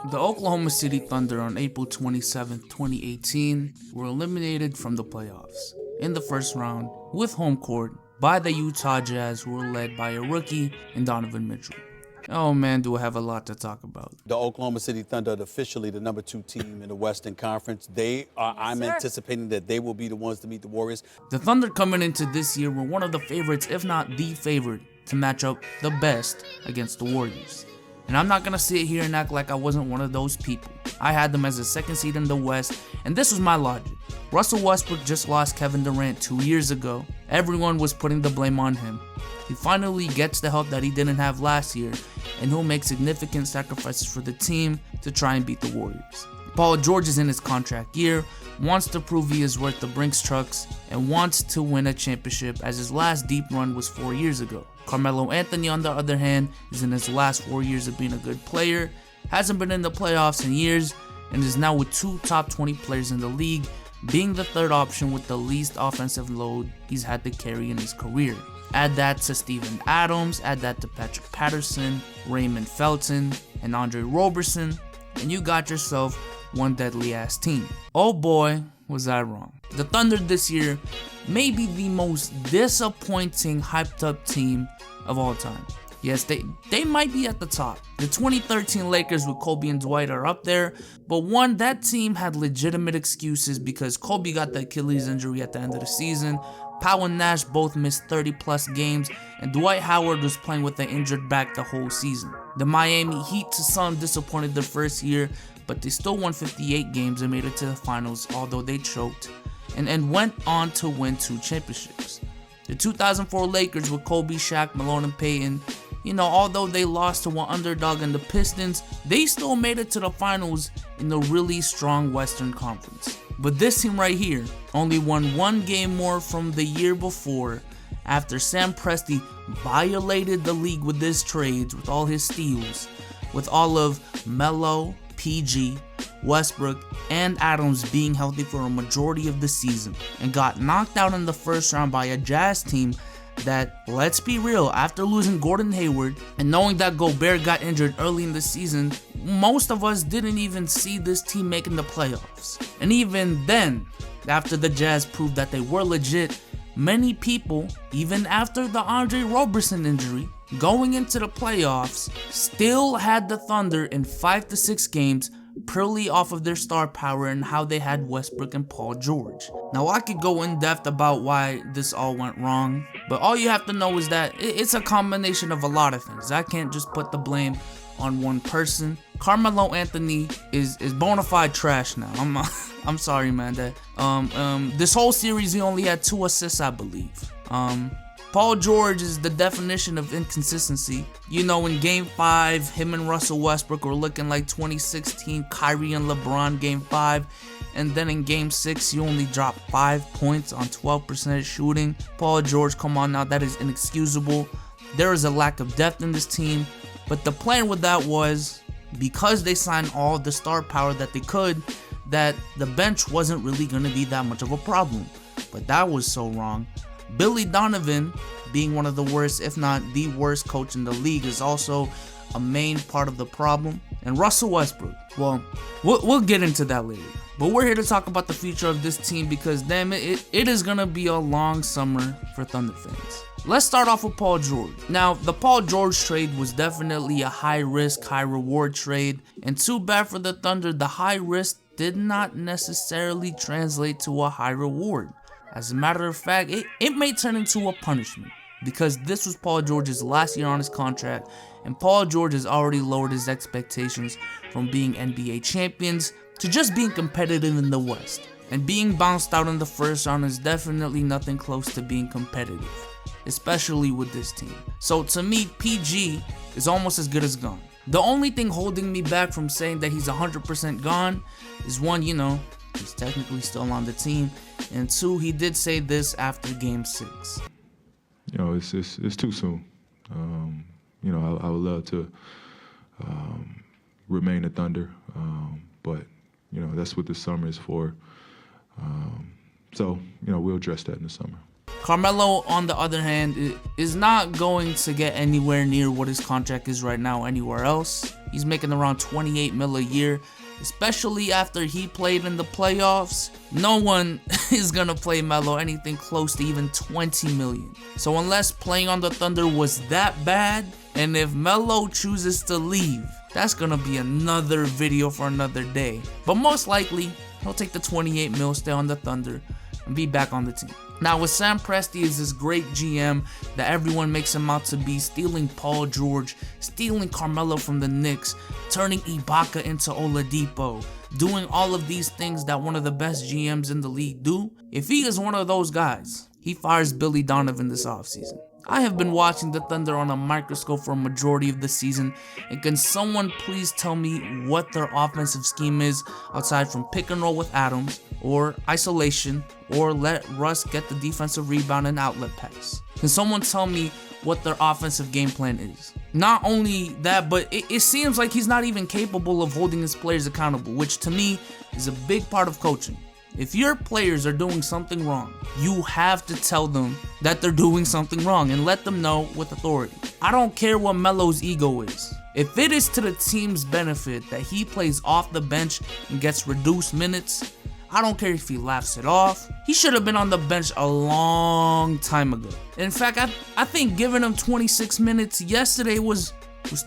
The Oklahoma City Thunder on April 27, 2018 were eliminated from the playoffs in the first round with home court by the Utah Jazz, who were led by a rookie in Donovan Mitchell. Oh man, do I have a lot to talk about. The Oklahoma City Thunder are officially the #2 team in the Western Conference. I'm anticipating that they will be the ones to meet the Warriors. The Thunder coming into this year were one of the favorites, if not the favorite, to match up the best against the Warriors. And I'm not gonna sit here and act like I wasn't one of those people. I had them as a second seed in the West, and this was my logic. Russell Westbrook just lost Kevin Durant 2 years ago. Everyone was putting the blame on him. He finally gets the help that he didn't have last year, and he'll make significant sacrifices for the team to try and beat the Warriors. Paul George is in his contract year, wants to prove he is worth the Brinks trucks, and wants to win a championship, as his last deep run was 4 years ago. Carmelo Anthony, on the other hand, is in his last 4 years of being a good player, hasn't been in the playoffs in years, and is now with 2 top 20 players in the league, being the third option with the least offensive load he's had to carry in his career. Add that to Steven Adams, add that to Patrick Patterson, Raymond Felton, and Andre Roberson, and you got yourself one deadly ass team. Oh boy, was I wrong. The Thunder this year may be the most disappointing hyped up team of all time. Yes, they might be at the top. The 2013 Lakers with Kobe and Dwight are up there, but one, that team had legitimate excuses because Kobe got the Achilles injury at the end of the season, Powell and Nash both missed 30 plus games, and Dwight Howard was playing with an injured back the whole season. The Miami Heat, to some, disappointed their first year, but they still won 58 games and made it to the finals, although they choked, and went on to win 2 championships. The 2004 Lakers with Kobe, Shaq, Malone, and Payton, although they lost to one underdog in the Pistons, they still made it to the finals in the really strong Western Conference. But this team right here only won 1 game more from the year before, after Sam Presti violated the league with his trades, with all his steals, with all of Melo, PG, Westbrook, and Adams being healthy for a majority of the season, and got knocked out in the first round by a Jazz team that, let's be real, after losing Gordon Hayward and knowing that Gobert got injured early in the season, most of us didn't even see this team making the playoffs. And even then, after the Jazz proved that they were legit, many people, even after the Andre Roberson injury, going into the playoffs, still had the Thunder in 5 to 6 games, purely off of their star power and how they had Westbrook and Paul George. Now, I could go in depth about why this all went wrong, but all you have to know is that it's a combination of a lot of things. I can't just put the blame on one person. Carmelo Anthony is bona fide trash now. I'm sorry, man. That this whole series he only had 2 assists, I believe. Paul George is the definition of inconsistency. In Game 5, him and Russell Westbrook were looking like 2016 Kyrie and LeBron Game 5. And then in Game 6, he only dropped 5 points on 12% shooting. Paul George, come on now, that is inexcusable. There is a lack of depth in this team. But the plan with that was, because they signed all the star power that they could, that the bench wasn't really going to be that much of a problem. But that was so wrong. Billy Donovan, being one of the worst, if not the worst coach in the league, is also a main part of the problem. And Russell Westbrook, well, we'll get into that later. But we're here to talk about the future of this team because, damn it is going to be a long summer for Thunder fans. Let's start off with Paul George. Now, the Paul George trade was definitely a high-risk, high-reward trade. And too bad for the Thunder, the high risk did not necessarily translate to a high reward. As a matter of fact, it may turn into a punishment, because this was Paul George's last year on his contract, and Paul George has already lowered his expectations from being NBA champions to just being competitive in the West. And being bounced out in the first round is definitely nothing close to being competitive, especially with this team. So to me, PG is almost as good as gone. The only thing holding me back from saying that he's 100% gone is one, he's technically still on the team, and 2, he did say this after Game 6. It's too soon. I would love to remain a Thunder, but that's what the summer is for. So we'll address that in the summer. Carmelo, on the other hand, is not going to get anywhere near what his contract is right now anywhere else. He's making around 28 mil a year, especially after he played in the playoffs. No one is gonna play Melo anything close to even 20 million. So unless playing on the Thunder was that bad, and if Melo chooses to leave, that's gonna be another video for another day. But most likely, he'll take the 28 mil, stay on the Thunder, and be back on the team. Now with Sam Presti is this great GM that everyone makes him out to be, stealing Paul George, stealing Carmelo from the Knicks, turning Ibaka into Oladipo, doing all of these things that one of the best GMs in the league do. If he is one of those guys, he fires Billy Donovan this offseason. I have been watching the Thunder on a microscope for a majority of the season, and can someone please tell me what their offensive scheme is aside from pick and roll with Adams, or isolation, or let Russ get the defensive rebound and outlet pass? Can someone tell me what their offensive game plan is? Not only that, but it seems like he's not even capable of holding his players accountable, which to me is a big part of coaching. If your players are doing something wrong, you have to tell them that they're doing something wrong and let them know with authority. I don't care what Melo's ego is. If it is to the team's benefit that he plays off the bench and gets reduced minutes, I don't care if he laughs it off. He should have been on the bench a long time ago. In fact, I think giving him 26 minutes yesterday was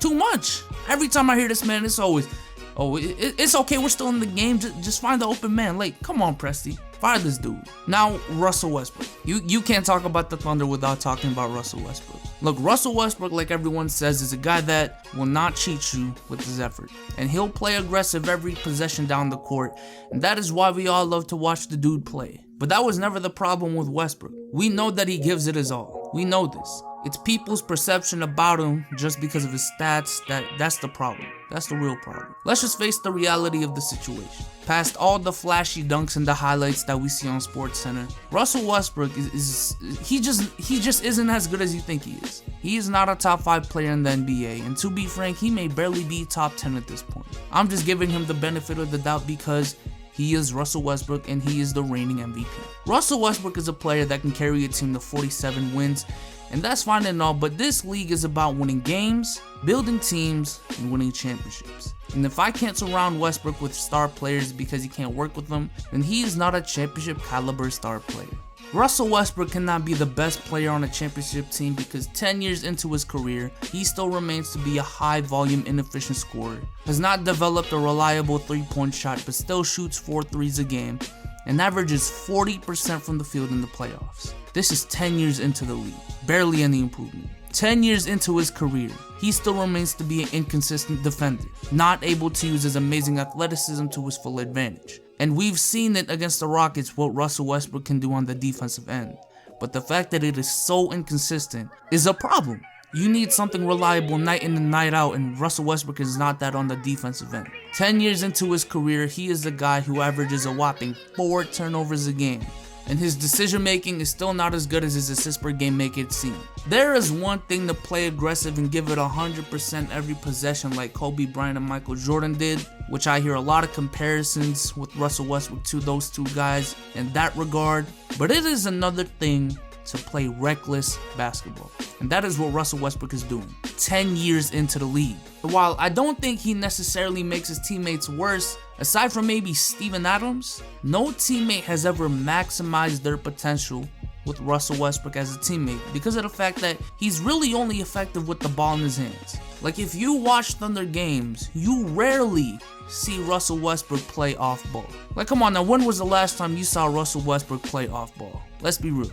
too much. Every time I hear this man, it's always, oh, it's okay, we're still in the game, just find the open man. Like, come on, Presti, fire this dude. Now, Russell Westbrook. You can't talk about the Thunder without talking about Russell Westbrook. Look, Russell Westbrook, like everyone says, is a guy that will not cheat you with his effort. And he'll play aggressive every possession down the court. And that is why we all love to watch the dude play. But that was never the problem with Westbrook. We know that he gives it his all. We know this. It's people's perception about him just because of his stats that's the problem. That's the real problem. Let's just face the reality of the situation. Past all the flashy dunks and the highlights that we see on SportsCenter, Russell Westbrook he just isn't as good as you think he is. He is not a top 5 player in the NBA, and to be frank, he may barely be top 10 at this point. I'm just giving him the benefit of the doubt because he is Russell Westbrook and he is the reigning MVP. Russell Westbrook is a player that can carry a team to 47 wins, and that's fine and all, but this league is about winning games, building teams, and winning championships. And if I can't surround Westbrook with star players because he can't work with them, then he is not a championship caliber star player. Russell Westbrook cannot be the best player on a championship team because 10 years into his career, he still remains to be a high volume inefficient scorer, has not developed a reliable 3-point shot but still shoots 4 threes a game, and averages 40% from the field in the playoffs. This is 10 years into the league, barely any improvement. 10 years into his career, he still remains to be an inconsistent defender, not able to use his amazing athleticism to his full advantage. And we've seen it against the Rockets what Russell Westbrook can do on the defensive end. But the fact that it is so inconsistent is a problem. You need something reliable night in and night out, and Russell Westbrook is not that on the defensive end. 10 years into his career, he is the guy who averages a whopping 4 turnovers a game, and his decision making is still not as good as his assists per game make it seem. There is one thing to play aggressive and give it 100% every possession like Kobe Bryant and Michael Jordan did, which I hear a lot of comparisons with Russell Westbrook to those two guys in that regard, but it is another thing to play reckless basketball. And that is what Russell Westbrook is doing 10 years into the league. While I don't think he necessarily makes his teammates worse, aside from maybe Steven Adams, no teammate has ever maximized their potential with Russell Westbrook as a teammate because of the fact that he's really only effective with the ball in his hands. Like, if you watch Thunder games, you rarely see Russell Westbrook play off ball. Like, come on now, when was the last time you saw Russell Westbrook play off ball? Let's be real.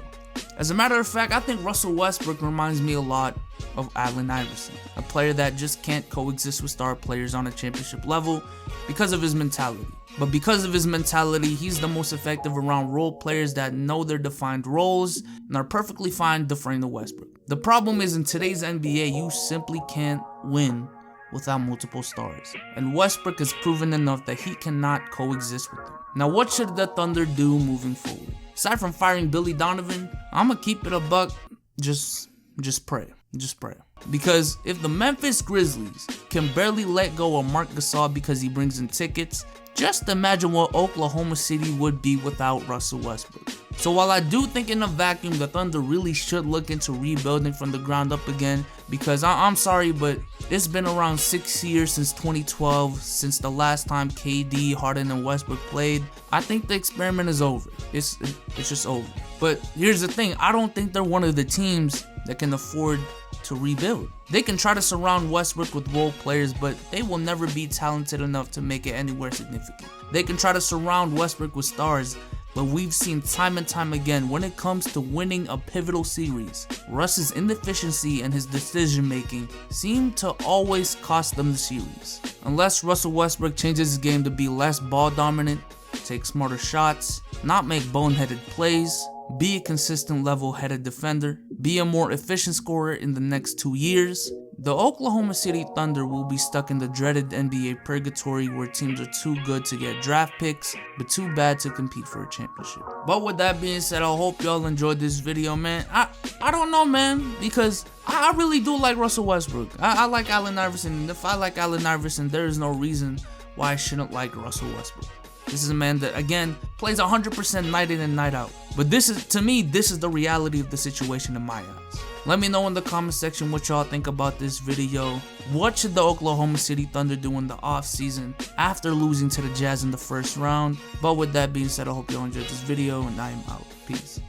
As a matter of fact, I think Russell Westbrook reminds me a lot of Allen Iverson, a player that just can't coexist with star players on a championship level because of his mentality. But because of his mentality, he's the most effective around role players that know their defined roles and are perfectly fine deferring to Westbrook. The problem is, in today's NBA, you simply can't win without multiple stars, and Westbrook has proven enough that he cannot coexist with them. Now, what should the Thunder do moving forward? Aside from firing Billy Donovan, I'ma keep it a buck. Just pray. Just pray. Because if the Memphis Grizzlies can barely let go of Marc Gasol because he brings in tickets, just imagine what Oklahoma City would be without Russell Westbrook. So while I do think in a vacuum the Thunder really should look into rebuilding from the ground up again, because I'm sorry, but it's been around 6 years since 2012, since the last time KD, Harden, and Westbrook played. I think the experiment is over. It's just over. But here's the thing, I don't think they're one of the teams that can afford to rebuild. They can try to surround Westbrook with role players, but they will never be talented enough to make it anywhere significant. They can try to surround Westbrook with stars, but we've seen time and time again when it comes to winning a pivotal series, Russ's inefficiency and his decision making seem to always cost them the series. Unless Russell Westbrook changes his game to be less ball dominant, take smarter shots, not make boneheaded plays, be a consistent level-headed defender, be a more efficient scorer in the next 2 years, the Oklahoma City Thunder will be stuck in the dreaded NBA purgatory where teams are too good to get draft picks, but too bad to compete for a championship. But with that being said, I hope y'all enjoyed this video, man. I don't know, man, because I really do like Russell Westbrook. I like Allen Iverson, and if I like Allen Iverson, there is no reason why I shouldn't like Russell Westbrook. This is a man that, again, plays 100% night in and night out. But this is, to me, this is the reality of the situation in my eyes. Let me know in the comment section what y'all think about this video. What should the Oklahoma City Thunder do in the offseason after losing to the Jazz in the first round? But with that being said, I hope y'all enjoyed this video, and I am out. Peace.